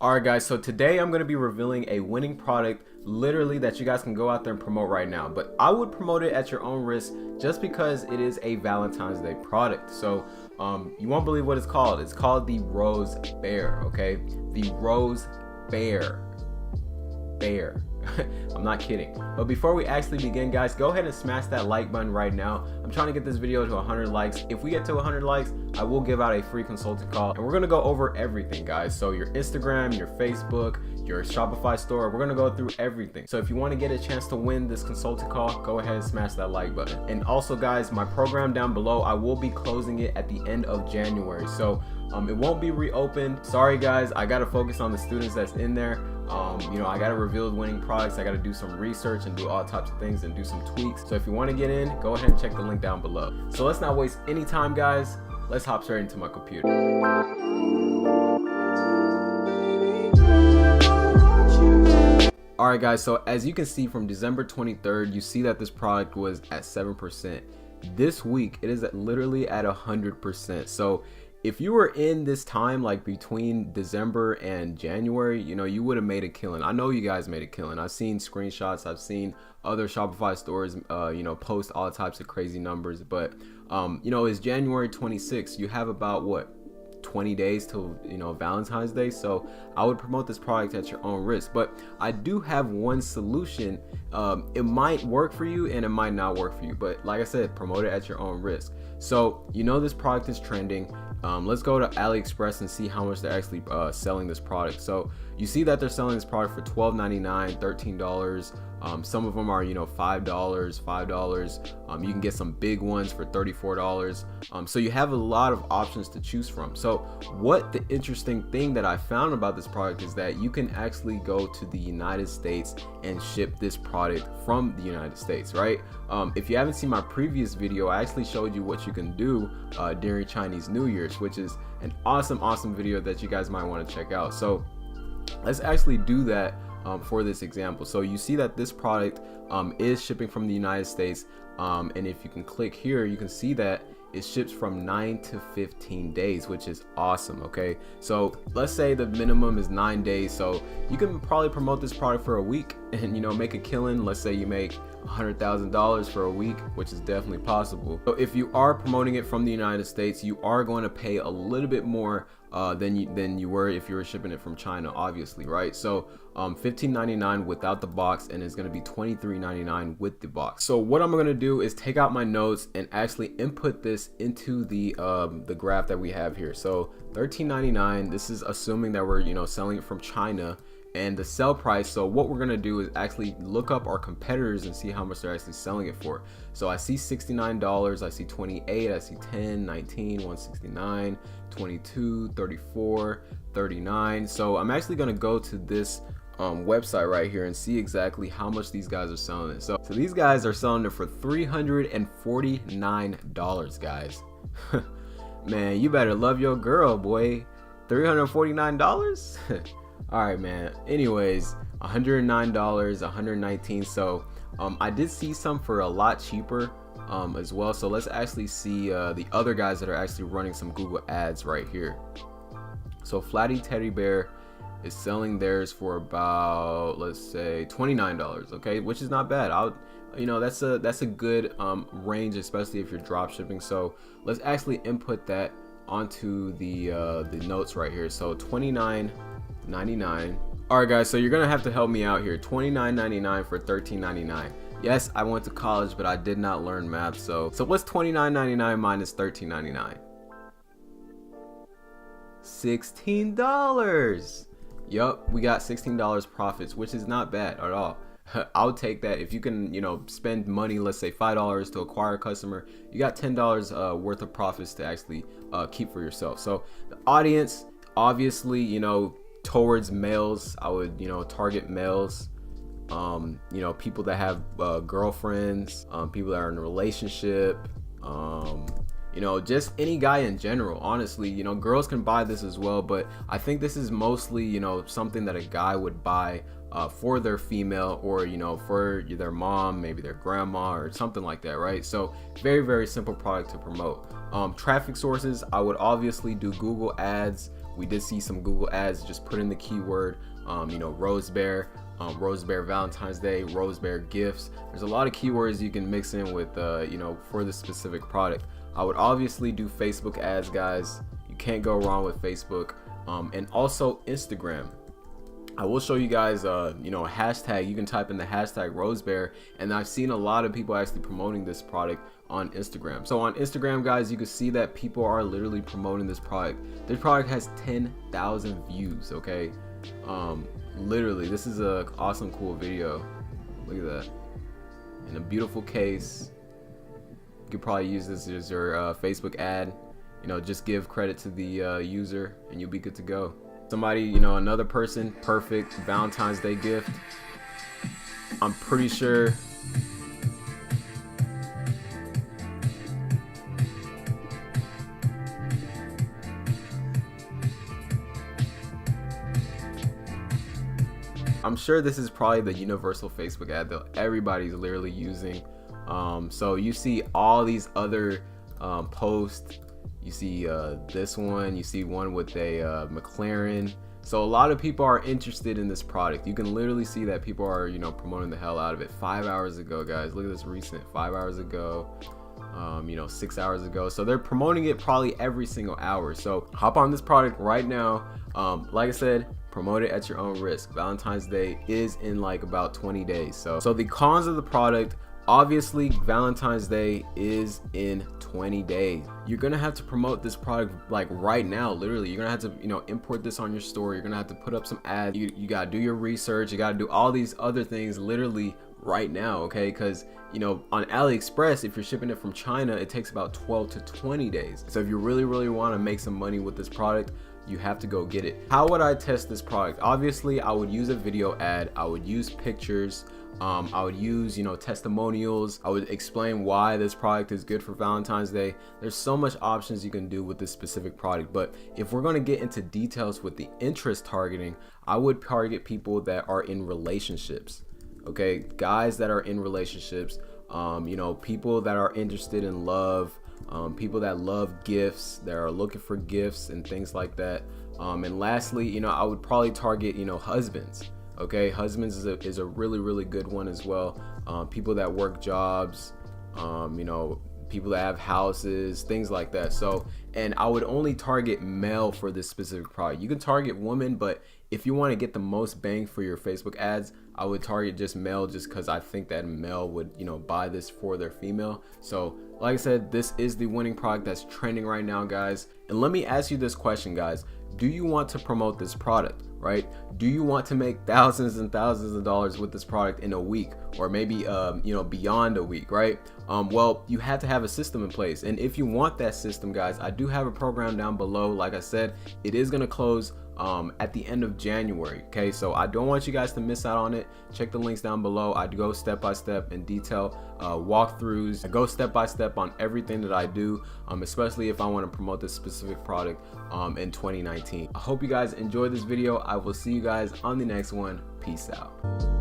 Alright guys, so today I'm going to be revealing a winning product literally that you guys can go out there and promote right now, but I would promote it at your own risk just because it is a Valentine's Day product. So you won't believe what it's called. It's called the Rose Bear, okay? The Rose Bear. I'm not kidding. But before we actually begin, guys, go ahead and smash that like button right now. I'm trying to get this video to 100 likes. If we get to 100 likes, I will give out a free consulting call, and we're gonna go over everything, guys. So your Instagram, your Facebook, your Shopify store, we're gonna go through everything. So if you want to get a chance to win this consulting call, go ahead and smash that like button. And also, guys, my program down below, I will be closing it at the end of January, so it won't be reopened. Sorry guys, I gotta focus on the students that's in there. I gotta reveal winning products. I gotta do some research and do all types of things and do some tweaks. So if you want to get in, go ahead and check the link down below. So let's not waste any time, guys. Let's hop straight into my computer. Alright guys, so as you can see from December 23rd, you see that this product was at 7%. This week, it is literally at 100%. So if you were in this time, like between December and January, you would have made a killing. I know you guys made a killing. I've seen screenshots. I've seen other Shopify stores, post all types of crazy numbers. But, it's January 26th. You have about, 20 days till Valentine's Day. So I would promote this product at your own risk. But I do have one solution. It might work for you and it might not work for you, but like I said, promote it at your own risk. So this product is trending. Let's go to AliExpress and see how much they're actually selling this product. So you see that they're selling this product for $12.99, $13. Some of them are $5. You can get some big ones for $34. So you have a lot of options to choose from. So what the interesting thing that I found about this product is that you can actually go to the United States and ship this product from the United States, right? If you haven't seen my previous video, I actually showed you what you can do during Chinese New Year's, which is an awesome video that you guys might want to check out. So let's actually do that for this example. So you see that this product is shipping from the United States, and if you can click here, you can see that it ships from 9 to 15 days, which is awesome. Okay, so let's say the minimum is 9 days, so you can probably promote this product for a week and make a killing. Let's say you make $100,000 for a week, which is definitely possible. So if you are promoting it from the United States, you are going to pay a little bit more than you were if you were shipping it from China, obviously, right? So $15.99 without the box, and it's going to be $23.99 with the box. So what I'm going to do is take out my notes and actually input this into the graph that we have here. So $13.99, this is assuming that we're selling it from China, and the sell price. So what we're gonna do is actually look up our competitors and see how much they're actually selling it for. So I see $69, I see 28, I see 10, 19, 169, 22, 34, 39. So I'm actually gonna go to this website right here and see exactly how much these guys are selling it. So these guys are selling it for $349, guys. Man, you better love your girl, boy. $349. All right, man. Anyways, $109, $119. So I did see some for a lot cheaper as well. So let's actually see the other guys that are actually running some Google ads right here. So Flatty Teddy Bear is selling theirs for about, let's say, $29. Okay, which is not bad. That's a good range, especially if you're drop shipping. So let's actually input that onto the notes right here. So $29.99. All right, guys, so you're gonna have to help me out here. $29.99 for $13.99. Yes, I went to college, but I did not learn math. So what's $29.99 minus $13.99? $16. Yup, we got $16 profits, which is not bad at all. I'll take that. If you can, spend money, let's say $5 to acquire a customer, you got $10 worth of profits to actually keep for yourself. So the audience, obviously, towards males, I would, target males, people that have girlfriends, people that are in a relationship, just any guy in general. Honestly, girls can buy this as well, but I think this is mostly, something that a guy would buy for their female, or for their mom, maybe their grandma or something like that, right? So very simple product to promote. Traffic sources, I would obviously do Google ads We did see some Google ads. Just put in the keyword, Rose Bear Valentine's Day, Rose Bear gifts. There's a lot of keywords you can mix in with, for this specific product. I would obviously do Facebook ads, guys. You can't go wrong with Facebook, and also Instagram. I will show you guys, a hashtag. You can type in the hashtag Rose Bear, and I've seen a lot of people actually promoting this product on Instagram. So on Instagram, guys, you can see that people are literally promoting this product. This product has 10,000 views. Okay, literally, this is a awesome, cool video. Look at that, in a beautiful case. You could probably use this as your Facebook ad. Just give credit to the user, and you'll be good to go. Somebody, another person, perfect Valentine's Day gift. I'm pretty sure this is probably the universal Facebook ad that everybody's literally using. So you see all these other posts. You see this one, you see one with a McLaren. So a lot of people are interested in this product. You can literally see that people are, promoting the hell out of it. 5 hours ago, guys, look at this recent, 5 hours ago, 6 hours ago. So they're promoting it probably every single hour. So hop on this product right now. Like I said, promote it at your own risk. Valentine's Day is in like about 20 days. So the cons of the product, obviously Valentine's Day is in 20 days. You're gonna have to promote this product like right now. Literally, you're gonna have to import this on your store. You're gonna have to put up some ads. You gotta do your research. You gotta do all these other things literally right now, okay? Because on AliExpress, if you're shipping it from China, it takes about 12 to 20 days. So if you really want to make some money with this product, you have to go get it. How would I test this product? Obviously, I would use a video ad. I would use pictures. I would use, testimonials. I would explain why this product is good for Valentine's Day. There's so much options you can do with this specific product. But if we're going to get into details with the interest targeting, I would target people that are in relationships. Okay, guys that are in relationships, people that are interested in love, people that love gifts, that are looking for gifts and things like that. And lastly, I would probably target, husbands. Okay, husbands is a really good one as well. People that work jobs, people that have houses, things like that. So, and I would only target male for this specific product. You can target women, but if you want to get the most bang for your Facebook ads, I would target just male, just because I think that male would, buy this for their female. So like I said, this is the winning product that's trending right now, guys. And let me ask you this question, guys. Do you want to promote this product, right? Do you want to make thousands and thousands of dollars with this product in a week, or maybe beyond a week, right? Well, you have to have a system in place. And if you want that system, guys, I do have a program down below. Like I said, it is going to close at the end of January. Okay, so I don't want you guys to miss out on it. Check the links down below. I go step by step in detail walkthroughs. I go step by step on everything that I do, especially if I want to promote this specific product in 2019. I hope you guys enjoyed this video. I will see you guys on the next one. Peace out.